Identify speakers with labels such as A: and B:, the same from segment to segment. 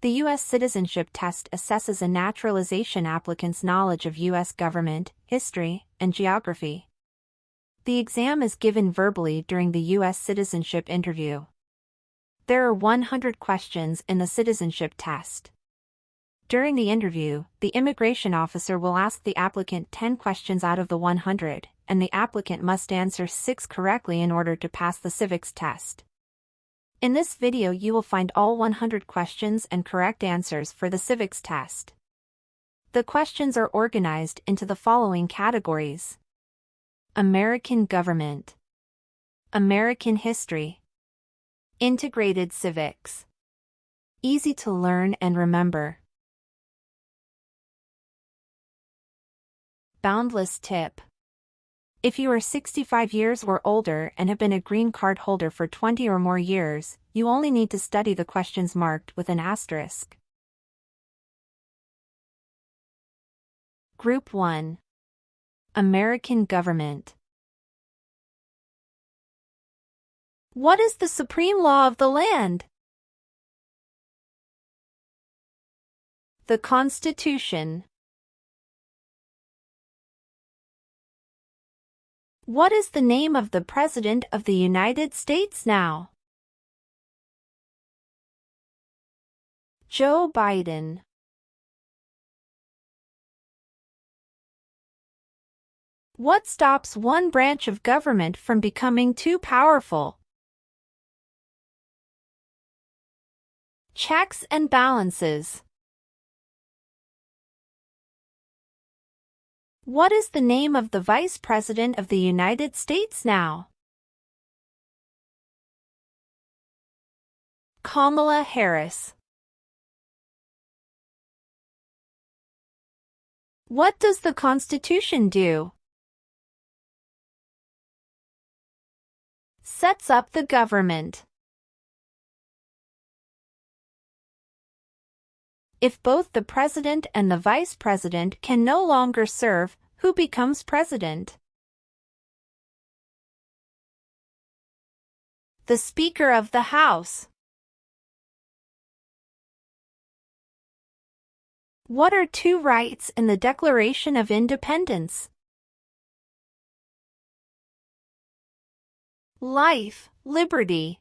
A: The U.S. Citizenship Test assesses a naturalization applicant's knowledge of U.S. government, history, and geography. The exam is given verbally during the U.S. citizenship interview. There are 100 questions in the citizenship test. During the interview, the immigration officer will ask the applicant 10 questions out of the 100, and the applicant must answer 6 correctly in order to pass the civics test. In this video you will find all 100 questions and correct answers for the civics test. The questions are organized into the following categories: American government, American history, integrated civics, easy to learn and remember. Boundless tip. If you are 65 years or older and have been a green card holder for 20 or more years, you only need to study the questions marked with an asterisk. Group 1. American government. What is the supreme law of the land? The Constitution. What is the name of the President of the United States now? Joe Biden. What stops one branch of government from becoming too powerful? Checks and balances. What is the name of the Vice President of the United States now? Kamala Harris. What does the Constitution do? Sets up the government. If both the President and the Vice President can no longer serve, who becomes President? The Speaker of the House. What are 2 rights in the Declaration of Independence? Life, liberty.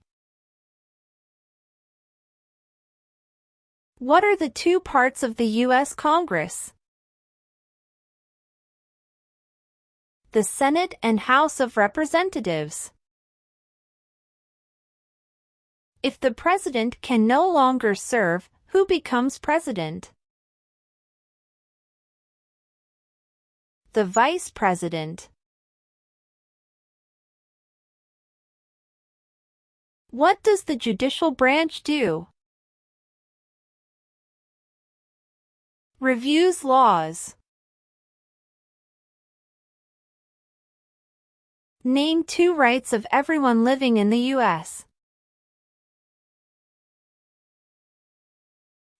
A: What are the 2 parts of the U.S. Congress? The Senate and House of Representatives. If the President can no longer serve, who becomes President? The Vice President. What does the judicial branch do? Reviews laws. Name 2 rights of everyone living in the U.S.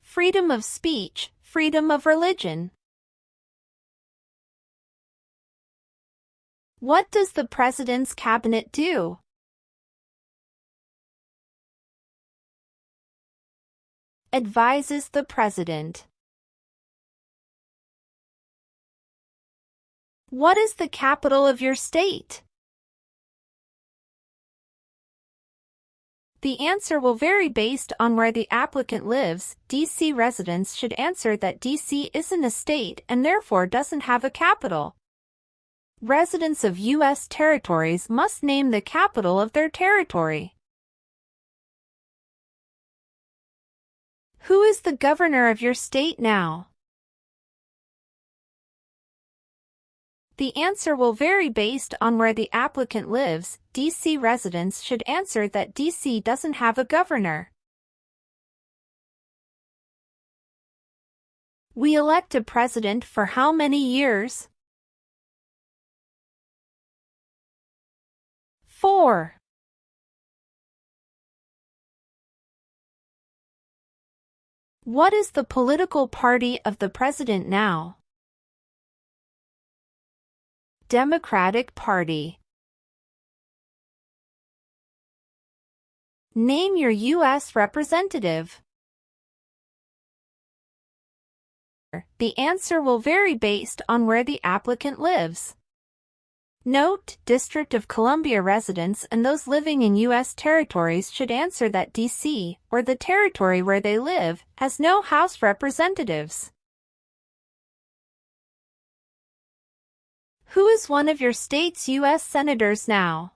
A: Freedom of speech, freedom of religion. What does the President's cabinet do? Advises the President. What is the capital of your state? The answer will vary based on where the applicant lives. D.C. residents should answer that D.C. isn't a state and therefore doesn't have a capital. Residents of U.S. territories must name the capital of their territory. Who is the governor of your state now? The answer will vary based on where the applicant lives. D.C. residents should answer that D.C. doesn't have a governor. We elect a president for how many years? 4. What is the political party of the president now? Democratic Party. Name your U.S. representative. The answer will vary based on where the applicant lives. Note: District of Columbia residents and those living in U.S. territories should answer that D.C., or the territory where they live, has no House representatives. Who is one of your state's U.S. senators now?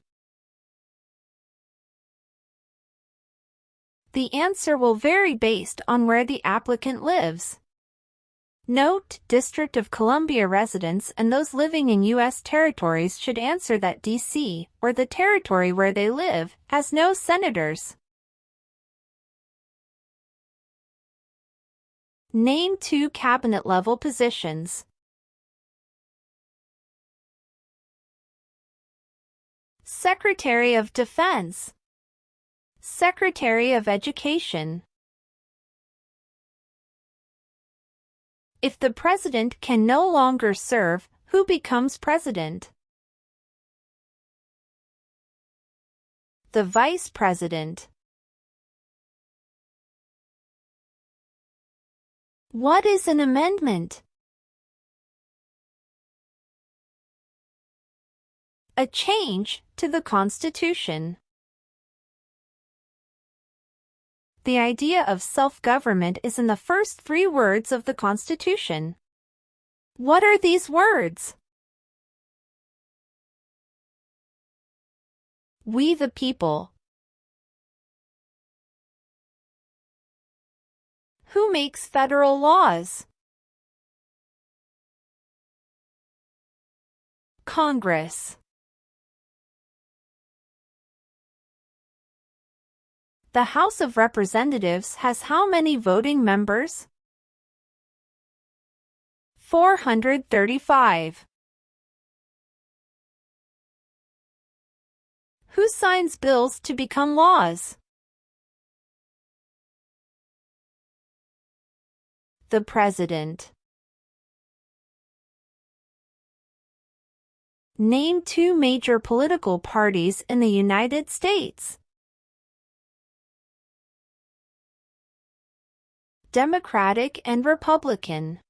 A: The answer will vary based on where the applicant lives. Note: District of Columbia residents and those living in U.S. territories should answer that D.C., or the territory where they live, has no senators. Name 2 cabinet-level positions. Secretary of Defense. Secretary of Education. If the president can no longer serve, who becomes president? The vice president. What is an amendment? A change to the Constitution. The idea of self-government is in the first 3 words of the Constitution. What are these words? We the people. Who makes federal laws? Congress. The House of Representatives has how many voting members? 435. Who signs bills to become laws? The President. Name 2 major political parties in the United States. Democratic and Republican.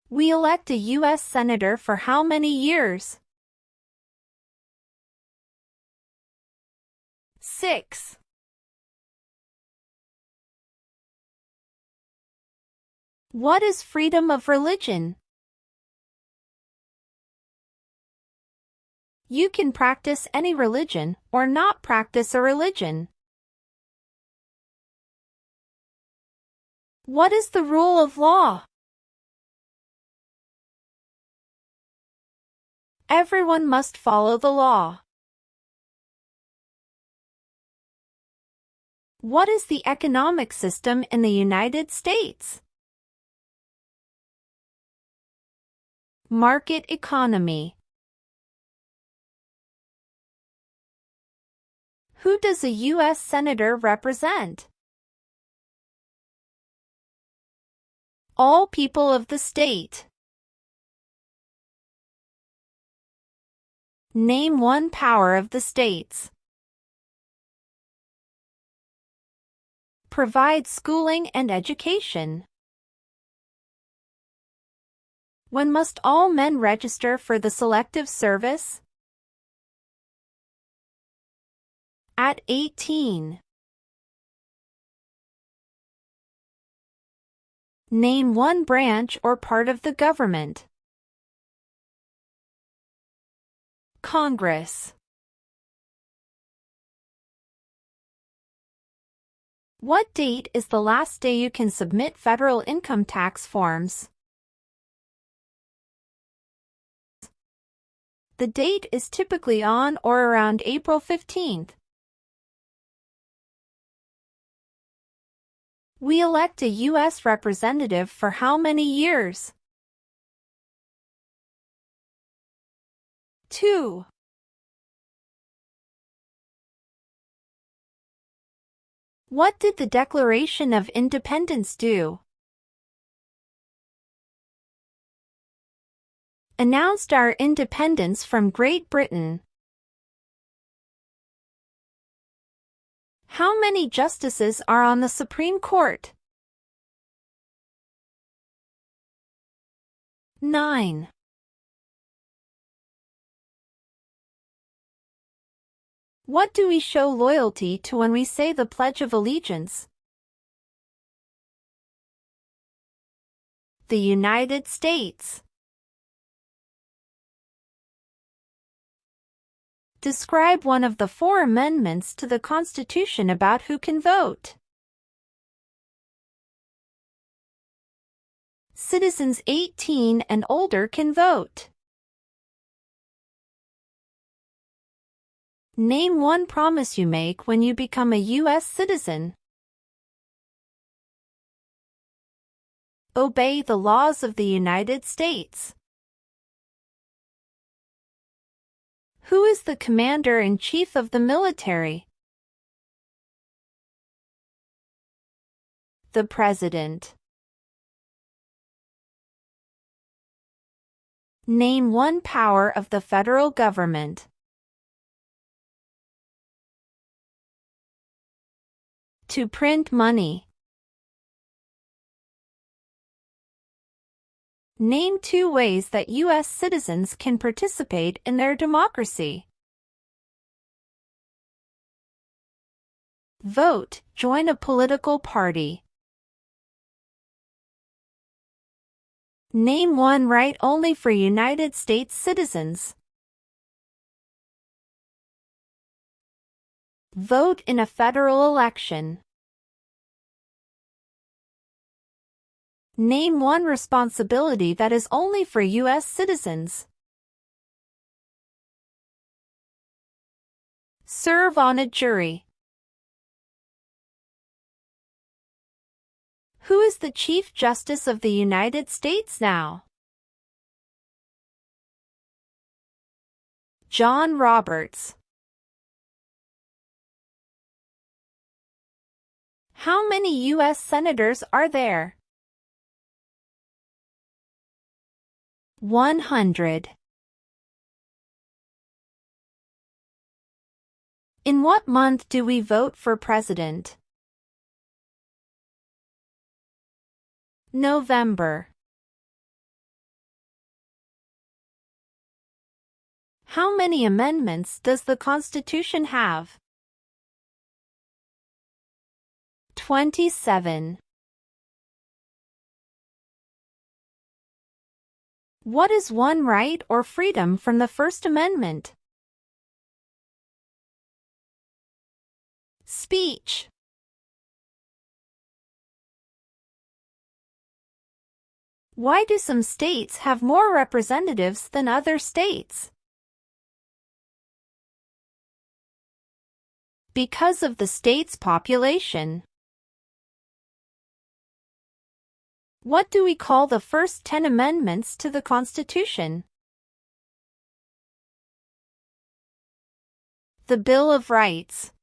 A: We elect a U.S. Senator for how many years? 6. What is freedom of religion? You can practice any religion or not practice a religion. What is the rule of law? Everyone must follow the law. What is the economic system in the United States? Market economy. Who does a U.S. Senator represent? All people of the state. Name 1 power of the states. Provide schooling and education. When must all men register for the Selective Service? At 18. Name 1 branch or part of the government. Congress. What date is the last day you can submit federal income tax forms? The date is typically on or around April 15th. We elect a U.S. representative for how many years? 2. What did the Declaration of Independence do? Announced our independence from Great Britain. How many justices are on the Supreme Court? 9. What do we show loyalty to when we say the Pledge of Allegiance? The United States. Describe one of the 4 amendments to the Constitution about who can vote. Citizens 18 and older can vote. Name one promise you make when you become a U.S. citizen. Obey the laws of the United States. Who is the Commander-in-Chief of the military? The President. Name one power of the federal government. To print money. Name 2 ways that U.S. citizens can participate in their democracy. Vote, join a political party. Name one right only for United States citizens. Vote in a federal election. Name one responsibility that is only for U.S. citizens. Serve on a jury. Who is the Chief Justice of the United States now? John Roberts. How many U.S. senators are there? 100. In what month do we vote for president? November. How many amendments does the Constitution have? 27. What is one right or freedom from the First Amendment? Speech. Why do some states have more representatives than other states? Because of the state's population. What do we call the first 10 amendments to the Constitution? The Bill of Rights.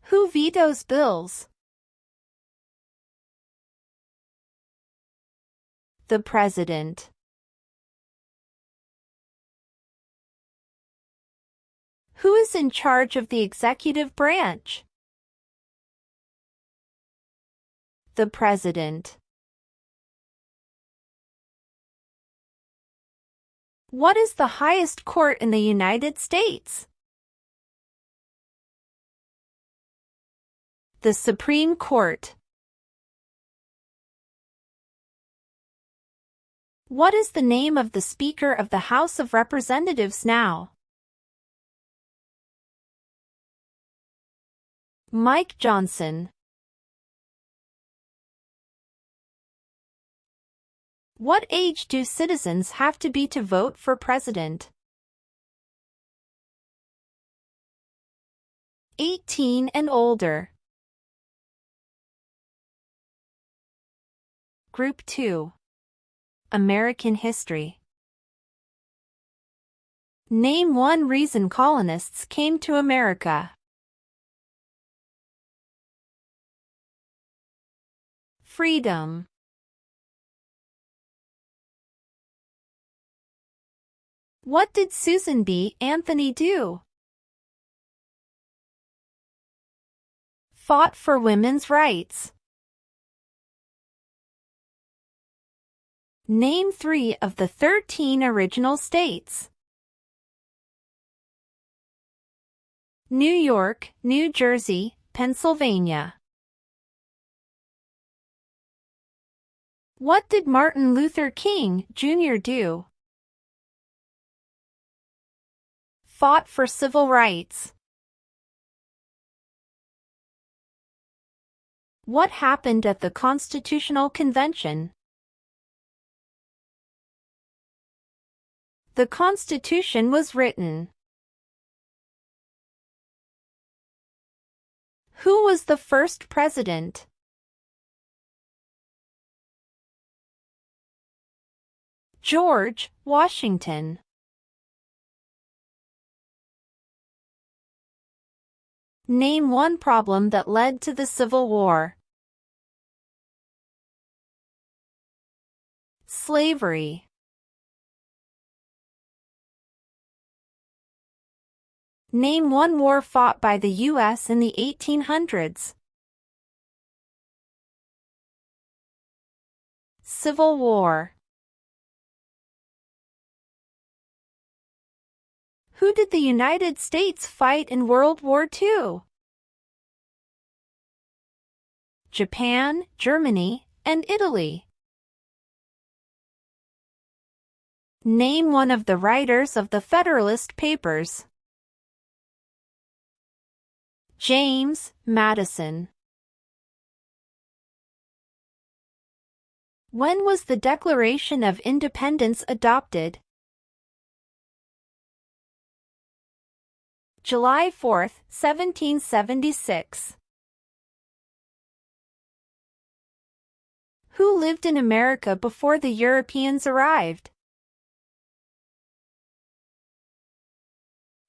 A: Who vetoes bills? The President. Who is in charge of the executive branch? The President. What is the highest court in the United States? The Supreme Court. What is the name of the Speaker of the House of Representatives now? Mike Johnson. What age do citizens have to be to vote for president? 18 and older. Group 2. American History. Name one reason colonists came to America. Freedom. What did Susan B. Anthony do? Fought for women's rights. Name 3 of the 13 original states. New York, New Jersey, Pennsylvania. What did Martin Luther King, Jr. do? Fought for civil rights. What happened at the Constitutional Convention? The Constitution was written. Who was the first president? George Washington. Name 1 problem that led to the Civil War. Slavery. Name 1 war fought by the U.S. in the 1800s. Civil War. Who did the United States fight in World War II? Japan, Germany, and Italy. Name 1 of the writers of the Federalist Papers. James Madison. When was the Declaration of Independence adopted? July 4, 1776. Who lived in America before the Europeans arrived?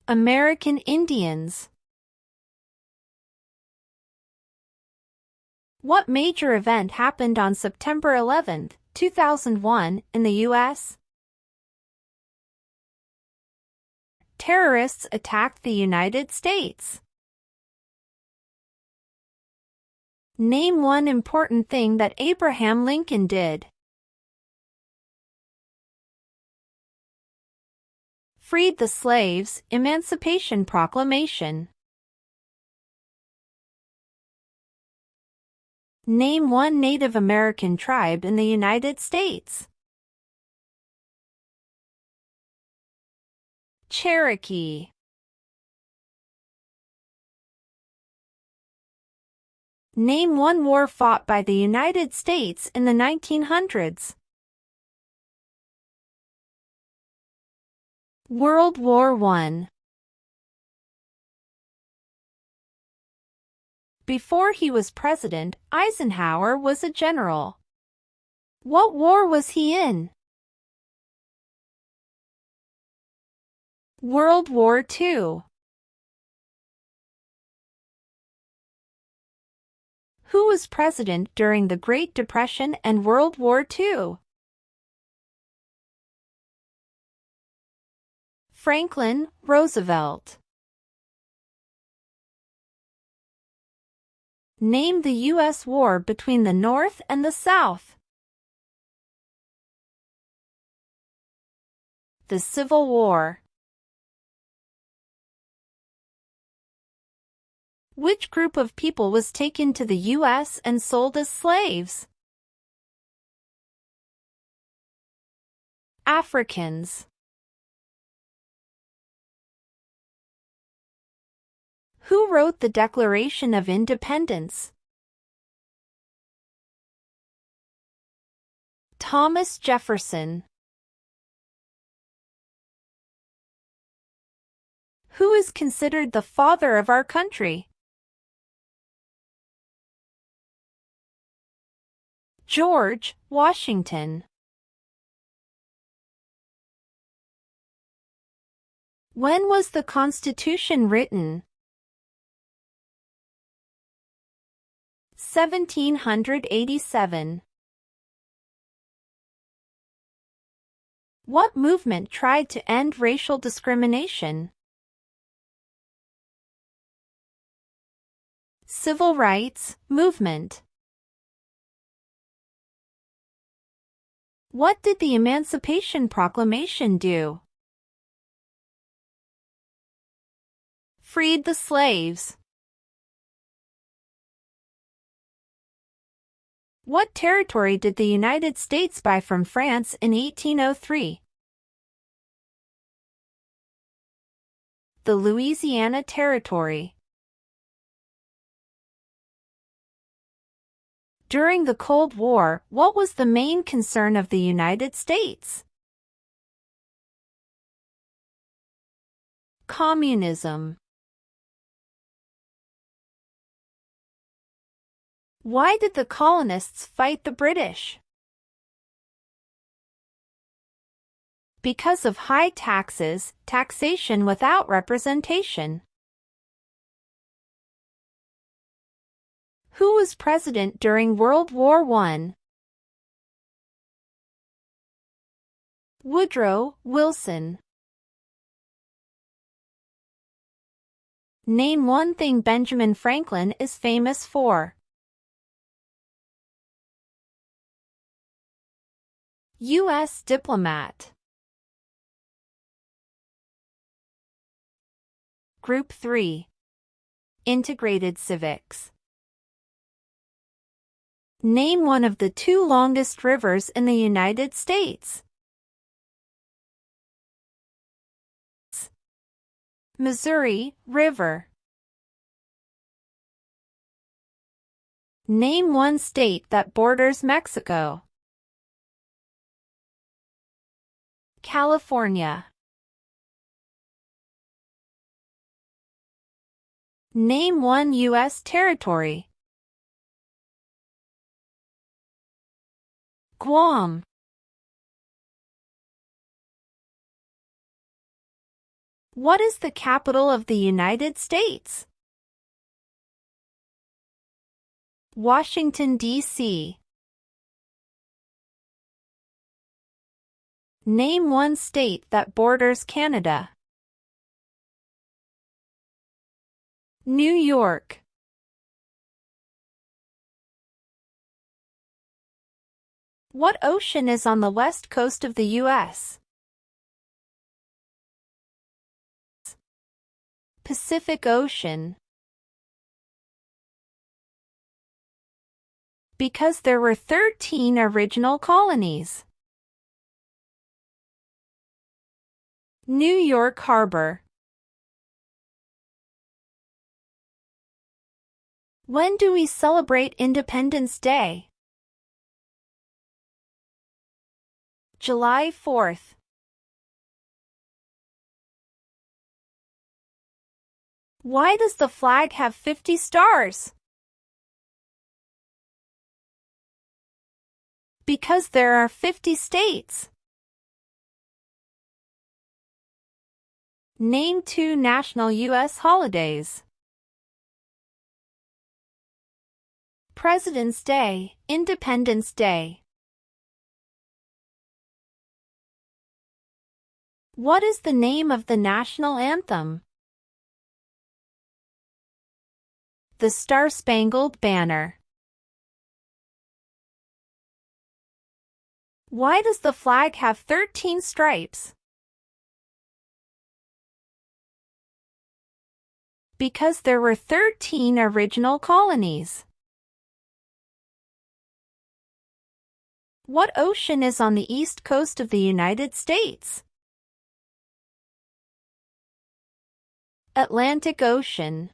A: American Indians. What major event happened on September 11, 2001, in the U.S.? Terrorists attacked the United States. Name 1 important thing that Abraham Lincoln did. Freed the slaves, Emancipation Proclamation. Name 1 Native American tribe in the United States. Cherokee. Name 1 war fought by the United States in the 1900s. World War I. Before he was president, Eisenhower was a general. What war was he in? World War II. Who was president during the Great Depression and World War II? Franklin Roosevelt. Name the U.S. war between the North and the South. The Civil War. Which group of people was taken to the U.S. and sold as slaves? Africans. Who wrote the Declaration of Independence? Thomas Jefferson. Who is considered the father of our country? George Washington. When was the Constitution written? 1787. What movement tried to end racial discrimination? Civil rights movement. What did the Emancipation Proclamation do? Freed the slaves. What territory did the United States buy from France in 1803? The Louisiana Territory. During the Cold War, what was the main concern of the United States? Communism. Why did the colonists fight the British? Because of high taxes, taxation without representation. Who was president during World War I? Woodrow Wilson. Name one thing Benjamin Franklin is famous for. U.S. diplomat. Group 3. Integrated Civics. Name one of the 2 longest rivers in the United States. Missouri River. Name one state that borders Mexico. California. Name one U.S. territory. Guam. What is the capital of the United States? Washington, D.C. Name one state that borders Canada. New York. What ocean is on the west coast of the U.S.? Pacific Ocean. Because there were 13 original colonies. New York Harbor. When do we celebrate Independence Day? July 4th. Why does the flag have 50 stars? Because there are 50 states. Name 2 national U.S. holidays. President's Day, Independence Day. What is the name of the national anthem? The Star-Spangled Banner. Why does the flag have 13 stripes? Because there were 13 original colonies. What ocean is on the east coast of the United States? Atlantic Ocean.